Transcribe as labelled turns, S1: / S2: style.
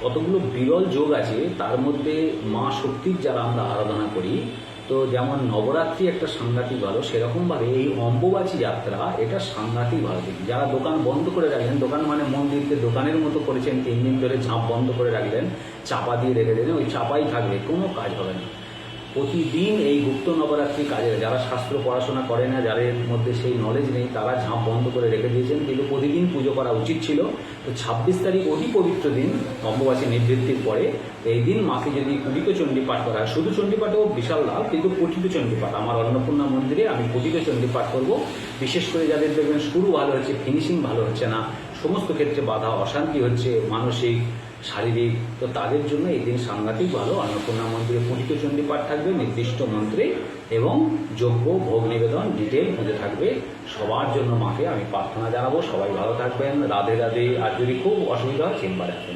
S1: কতগুলো বিরল যোগ আছে, তার মধ্যে মা শক্তির যারা আমরা আরাধনা করি, তো যেমন নবরাত্রি একটা সাংঘাতিক ভালো, সেরকমভাবে এই অম্বুবাচী যাত্রা এটা সাংঘাতিক ভালো দিক। যারা দোকান বন্ধ করে রাখলেন, দোকান মানে মন্দিরকে দোকানের মতো করেছেন, 3 দিন ধরে ঝাঁপ বন্ধ করে রাখলেন, চাপা দিয়ে রেখে দিলেন, ওই চাপাই থাকবে, কোনো কাজ হবে না। প্রতিদিন এই গুপ্ত নবরাত্রি কাজে যারা শাস্ত্র পড়াশোনা করে না, যাদের মধ্যে সেই নলেজ নেই, তারা ঝাঁপ বন্ধ করে রেখে দিয়েছেন, কিন্তু প্রতিদিন পুজো করা উচিত ছিল। তো 26 তারিখ অতি পবিত্র দিন, অম্বুবাচী নিবৃত্তির পরে এই দিন মাকে যদি কুটিত চণ্ডী পাঠ করা হয়, শুধু চণ্ডী পাঠও বিশাল লাভ, কিন্তু কুটিত চণ্ডী পাঠ আমার অন্নপূর্ণা মন্দিরে আমি কুটিত চণ্ডী পাঠ করবো। বিশেষ করে যাদের দেখবেন শুরু ভালো হচ্ছে, ফিনিশিং ভালো হচ্ছে না, সমস্ত ক্ষেত্রে বাধা অশান্তি হচ্ছে, মানসিক শারীরিক, তো তাদের জন্য এই দিন সাংঘাতিক ভালো। অন্নপূর্ণা মন্দিরে কুটিত চণ্ডী পাঠ থাকবে নির্দিষ্ট মন্ত্রে, এবং যজ্ঞ ভোগ নিবেদন ডিটেল পুজো থাকবে। সবার জন্য মাকে আমি প্রার্থনা জানাবো, সবাই ভালো থাকবেন, রাধে রাধে। আর যদি খুব অসুবিধা হয় চেম্বারে আসবেন।